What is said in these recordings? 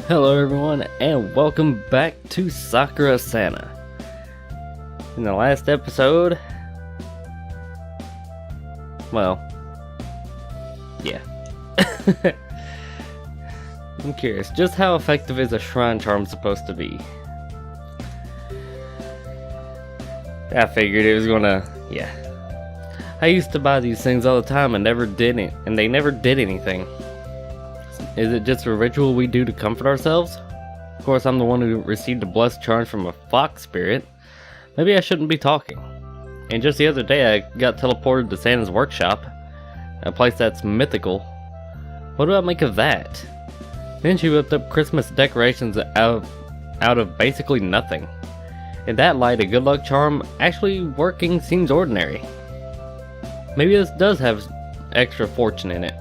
Hello everyone, and welcome back to Sakura Santa. In the last episode, well, yeah. I'm curious, just how effective is a shrine charm supposed to be? I figured it was gonna, yeah. I used to buy these things all the time and they never did anything. Is it just a ritual we do to comfort ourselves? Of course, I'm the one who received a blessed charm from a fox spirit. Maybe I shouldn't be talking. And just the other day, I got teleported to Santa's workshop, a place that's mythical. What do I make of that? Then she whipped up Christmas decorations out of basically nothing. In that light, a good luck charm actually working seems ordinary. Maybe this does have extra fortune in it.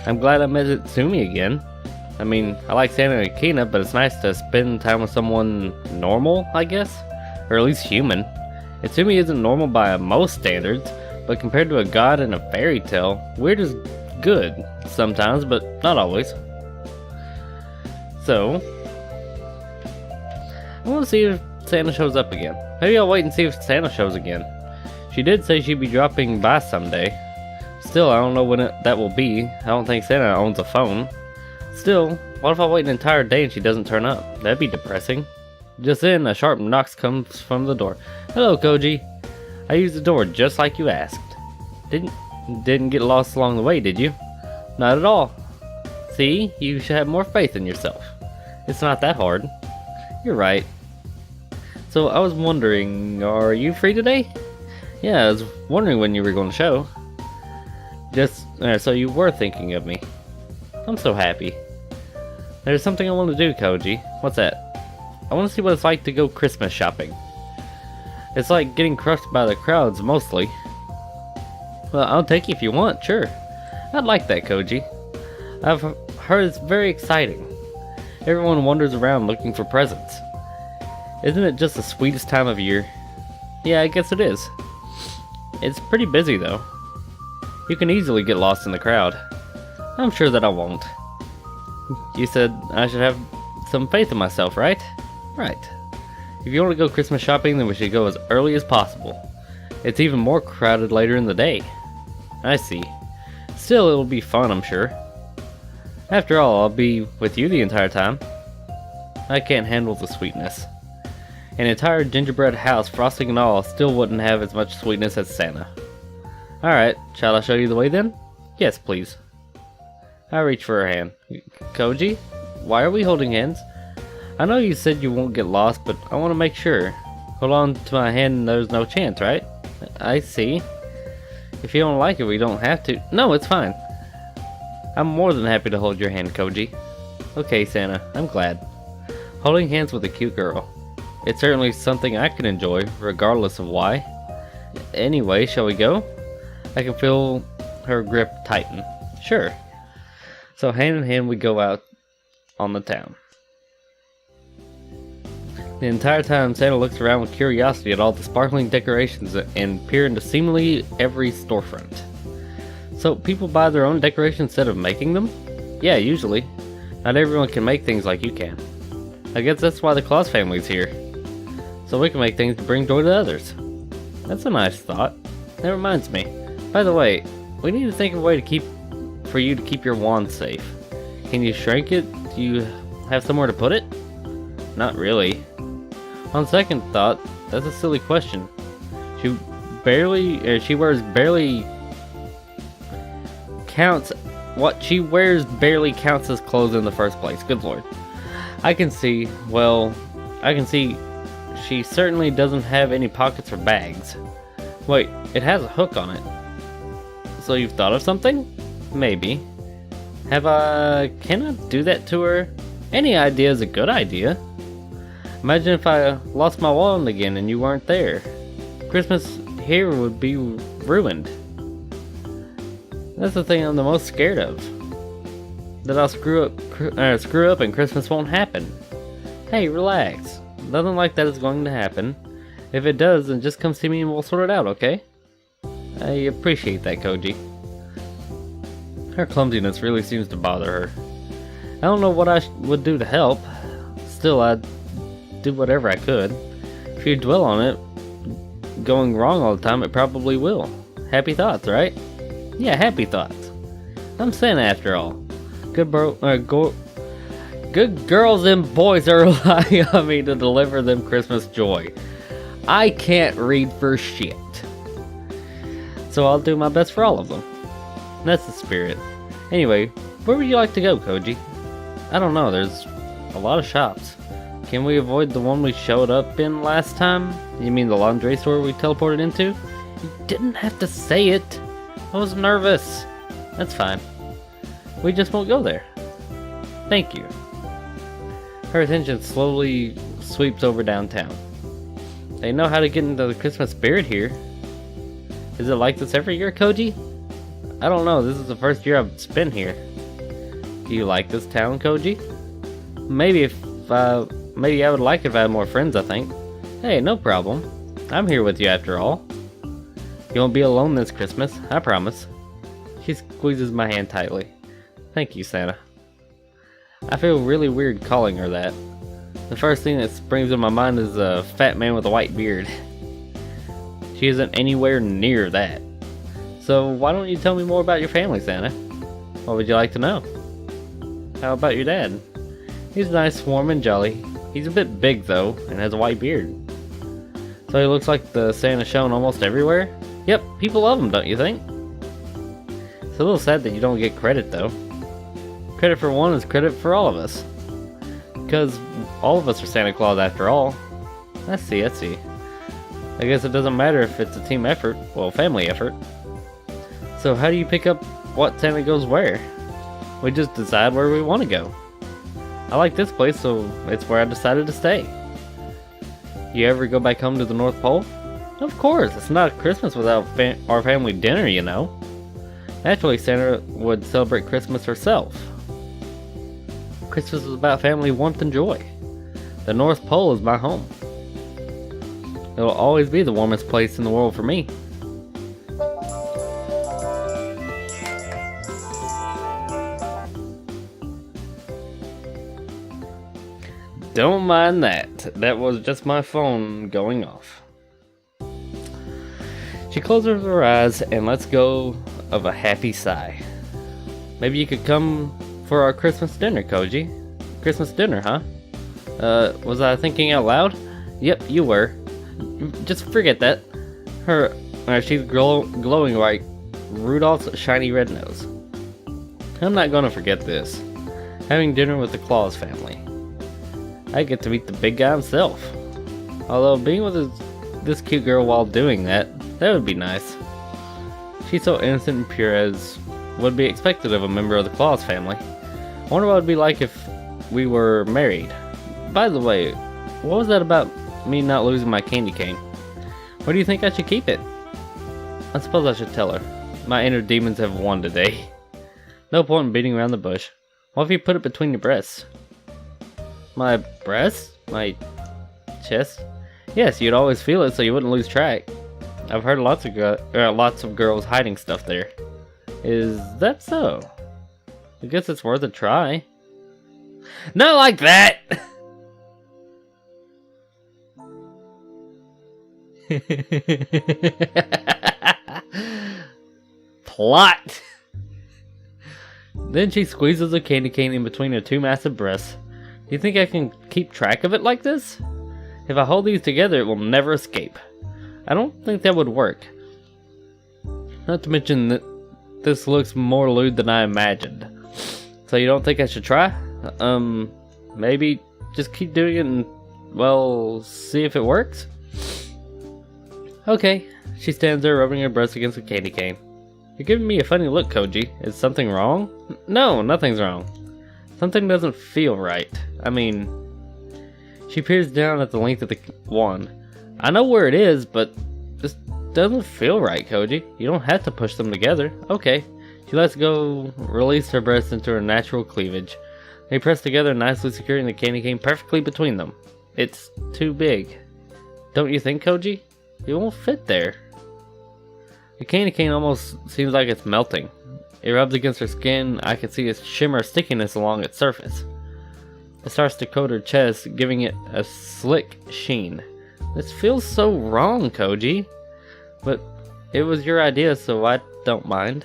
I'm glad I met Itsumi again. I mean, I like Santa and Akina, but it's nice to spend time with someone normal, I guess? Or at least human. Itsumi isn't normal by most standards, but compared to a god in a fairy tale, weird is good sometimes, but not always. So, I want to see if Santa shows up again. Maybe I'll wait and see if Santa shows again. She did say she'd be dropping by someday. Still, I don't know when that will be. I don't think Santa owns a phone. Still, what if I wait an entire day and she doesn't turn up? That'd be depressing. Just then, a sharp knock comes from the door. Hello, Koji. I used the door just like you asked. Didn't get lost along the way, did you? Not at all. See, you should have more faith in yourself. It's not that hard. You're right. So, I was wondering, are you free today? Yeah, I was wondering when you were going to show. So you were thinking of me. I'm so happy. There's something I want to do, Koji. What's that? I want to see what it's like to go Christmas shopping. It's like getting crushed by the crowds, mostly. Well, I'll take you if you want, sure. I'd like that, Koji. I've heard it's very exciting. Everyone wanders around looking for presents. Isn't it just the sweetest time of year? Yeah, I guess it is. It's pretty busy, though. You can easily get lost in the crowd. I'm sure that I won't. You said I should have some faith in myself, right? Right. If you want to go Christmas shopping, then we should go as early as possible. It's even more crowded later in the day. I see. Still, it'll be fun, I'm sure. After all, I'll be with you the entire time. I can't handle the sweetness. An entire gingerbread house, frosting and all, still wouldn't have as much sweetness as Santa. Alright, shall I show you the way then? Yes, please. I reach for her hand. Koji, why are we holding hands? I know you said you won't get lost, but I want to make sure. Hold on to my hand and there's no chance, right? I see. If you don't like it, we don't have to. No, it's fine. I'm more than happy to hold your hand, Koji. Okay, Santa, I'm glad. Holding hands with a cute girl. It's certainly something I can enjoy, regardless of why. Anyway, shall we go? I can feel her grip tighten. Sure. So hand in hand we go out on the town. The entire time Santa looks around with curiosity at all the sparkling decorations and peer into seemingly every storefront. So people buy their own decorations instead of making them? Yeah, usually. Not everyone can make things like you can. I guess that's why the Claus family's here. So we can make things to bring joy to others. That's a nice thought. That reminds me. By the way, we need to think of a way for you to keep your wand safe. Can you shrink it? Do you have somewhere to put it? Not really. On second thought, that's a silly question. She wears barely counts. What she wears barely counts as clothes in the first place. Good lord. I can see she certainly doesn't have any pockets or bags. Wait, it has a hook on it. So you've thought of something? Maybe. Can I do that to her? Any idea is a good idea. Imagine if I lost my wand again and you weren't there. Christmas here would be ruined. That's the thing I'm the most scared of. That I'll screw up and Christmas won't happen. Hey, relax. Nothing like that is going to happen. If it does, then just come see me and we'll sort it out, okay? I appreciate that, Koji. Her clumsiness really seems to bother her. I don't know what I would do to help. Still, I'd do whatever I could. If you dwell on it going wrong all the time, it probably will. Happy thoughts, right? Yeah, happy thoughts. I'm Santa after all. Good girls and boys are relying on me to deliver them Christmas joy. I can't read for shit. So I'll do my best for all of them. That's the spirit. Anyway, where would you like to go, Koji? I don't know, there's a lot of shops. Can we avoid the one we showed up in last time? You mean the laundry store we teleported into? You didn't have to say it. I was nervous. That's fine. We just won't go there. Thank you. Her attention slowly sweeps over downtown. They know how to get into the Christmas spirit here. Is it like this every year, Koji? I don't know, this is the first year I've spent here. Do you like this town, Koji? Maybe I would like it if I had more friends, I think. Hey, no problem. I'm here with you after all. You won't be alone this Christmas, I promise. She squeezes my hand tightly. Thank you, Santa. I feel really weird calling her that. The first thing that springs to my mind is a fat man with a white beard. She isn't anywhere near that. So why don't you tell me more about your family, Santa? What would you like to know? How about your dad? He's nice, warm, and jolly. He's a bit big though, and has a white beard. So he looks like the Santa shown almost everywhere? Yep, people love him, don't you think? It's a little sad that you don't get credit though. Credit for one is credit for all of us. Because all of us are Santa Claus after all. I see. I guess it doesn't matter if it's a team effort, well, family effort. So how do you pick up what Santa goes where? We just decide where we want to go. I like this place, so it's where I decided to stay. You ever go back home to the North Pole? Of course, it's not Christmas without our family dinner, you know. Naturally, Santa would celebrate Christmas herself. Christmas is about family warmth and joy. The North Pole is my home. It will always be the warmest place in the world for me. Don't mind that. That was just my phone going off. She closes her eyes and lets go of a happy sigh. Maybe you could come for our Christmas dinner, Koji. Christmas dinner, huh? Was I thinking out loud? Yep, you were. Just forget that. She's glowing like Rudolph's shiny red nose. I'm not gonna forget this. Having dinner with the Claus family. I get to meet the big guy himself. Although being with this cute girl while doing that would be nice. She's so innocent and pure as would be expected of a member of the Claus family. I wonder what it would be like if we were married. By the way, what was that about me not losing my candy cane? Where do you think I should keep it? I suppose I should tell her. My inner demons have won today. No point in beating around the bush. What if you put it between your breasts? My breasts? My chest? Yes, you'd always feel it so you wouldn't lose track. I've heard lots of girls hiding stuff there. Is that so? I guess it's worth a try. Not like that! Plot! Then she squeezes a candy cane in between her two massive breasts. Do you think I can keep track of it like this? If I hold these together, it will never escape. I don't think that would work. Not to mention that this looks more lewd than I imagined. So you don't think I should try? Maybe just keep doing it and, well, see if it works? Okay. She stands there rubbing her breast against the candy cane. You're giving me a funny look, Koji. Is something wrong? No, nothing's wrong. Something doesn't feel right. I mean... She peers down at the length of the wand. I know where it is, but this doesn't feel right, Koji. You don't have to push them together. Okay. She lets go, release her breasts into her natural cleavage. They press together, nicely securing the candy cane perfectly between them. It's too big. Don't you think, Koji? It won't fit there. The candy cane almost seems like it's melting. It rubs against her skin. I can see a shimmer of stickiness along its surface. It starts to coat her chest, giving it a slick sheen. This feels so wrong, Koji. But it was your idea, so I don't mind.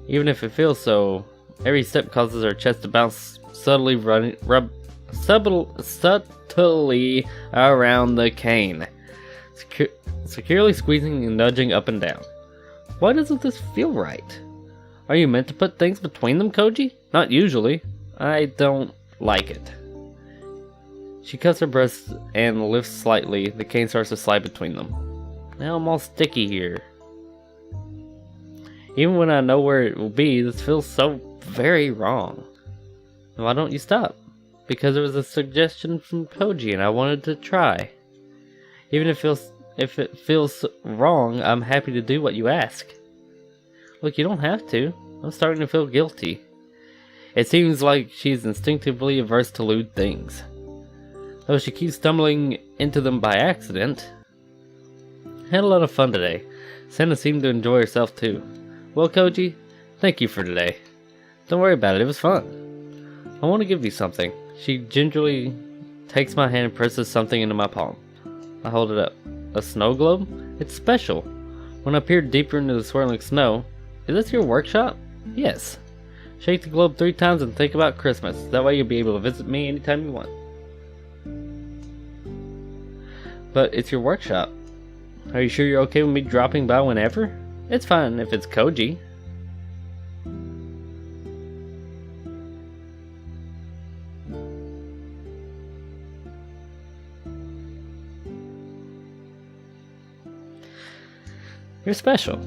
Even if it feels so, every step causes her chest to bounce subtly subtly around the cane, securely squeezing and nudging up and down. Why doesn't this feel right? Are you meant to put things between them, Koji? Not usually. I don't like it. She cuts her breasts and lifts slightly. The cane starts to slide between them. Now I'm all sticky here. Even when I know where it will be, this feels so very wrong. Why don't you stop? Because it was a suggestion from Koji and I wanted to try. Even if it feels wrong, I'm happy to do what you ask. Look, you don't have to. I'm starting to feel guilty. It seems like she's instinctively averse to lewd things. Though she keeps stumbling into them by accident. I had a lot of fun today. Senna seemed to enjoy herself too. Well, Koji, thank you for today. Don't worry about it, it was fun. I want to give you something. She gingerly takes my hand and presses something into my palm. I hold it up. A snow globe? It's special. When I peered deeper into the swirling snow, is this your workshop? Yes. Shake the globe 3 times and think about Christmas. That way you'll be able to visit me anytime you want. But it's your workshop. Are you sure you're okay with me dropping by whenever? It's fine if it's Koji. You're special.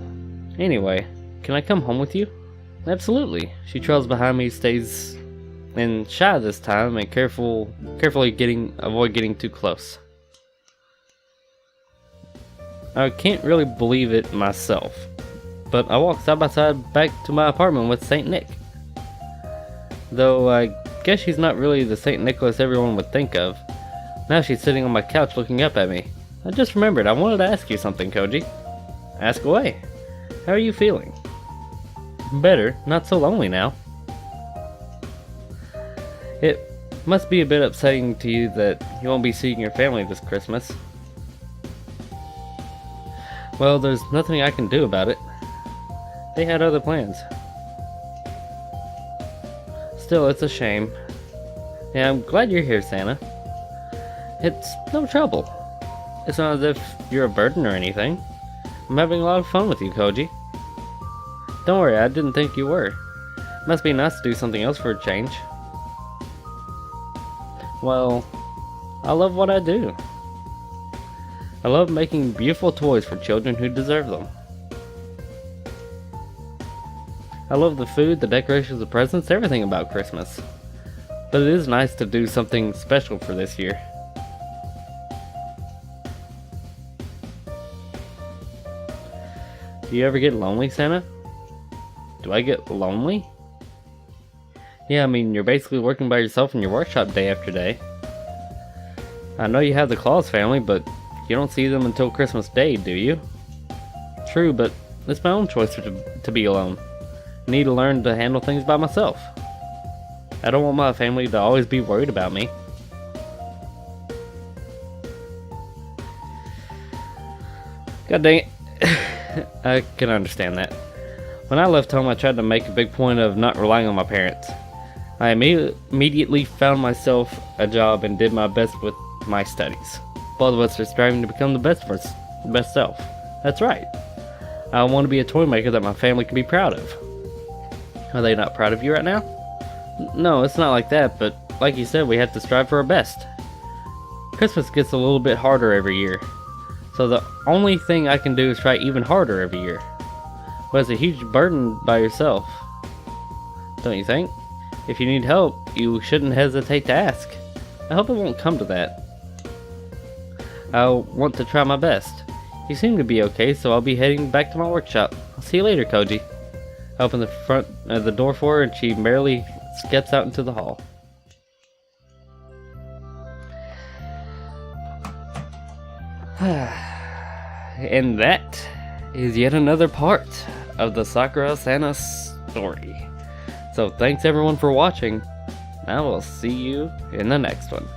Anyway, can I come home with you? Absolutely. She trails behind me, stays and shy this time, and carefully avoid getting too close. I can't really believe it myself, but I walk side by side back to my apartment with Saint Nick. Though I guess she's not really the Saint Nicholas everyone would think of. Now she's sitting on my couch looking up at me. I just remembered I wanted to ask you something, Koji. Ask away. How are you feeling? Better, not so lonely now. It must be a bit upsetting to you that you won't be seeing your family this Christmas. Well, there's nothing I can do about it. They had other plans. Still, it's a shame. Yeah, I'm glad you're here, Santa. It's no trouble. It's not as if you're a burden or anything. I'm having a lot of fun with you, Koji. Don't worry, I didn't think you were. Must be nice to do something else for a change. Well, I love what I do. I love making beautiful toys for children who deserve them. I love the food, the decorations, the presents, everything about Christmas. But it is nice to do something special for this year. Do you ever get lonely, Santa? Do I get lonely? Yeah, I mean, you're basically working by yourself in your workshop day after day. I know you have the Claus family, but you don't see them until Christmas Day, do you? True, but it's my own choice to be alone. I need to learn to handle things by myself. I don't want my family to always be worried about me. God dang it. I can understand that. When I left home, I tried to make a big point of not relying on my parents. I immediately found myself a job and did my best with my studies. Both of us are striving to become the best self. That's right. I want to be a toy maker that my family can be proud of. Are they not proud of you right now? No, it's not like that, but like you said, we have to strive for our best. Christmas gets a little bit harder every year, so the only thing I can do is try even harder every year. But it's a huge burden by yourself, don't you think? If you need help, you shouldn't hesitate to ask. I hope it won't come to that. I'll want to try my best. You seem to be okay, so I'll be heading back to my workshop. I'll see you later, Koji. I open the door for her, and she merrily steps out into the hall. And that is yet another part of the Sakura Santa story. So thanks everyone for watching. I will see you in the next one.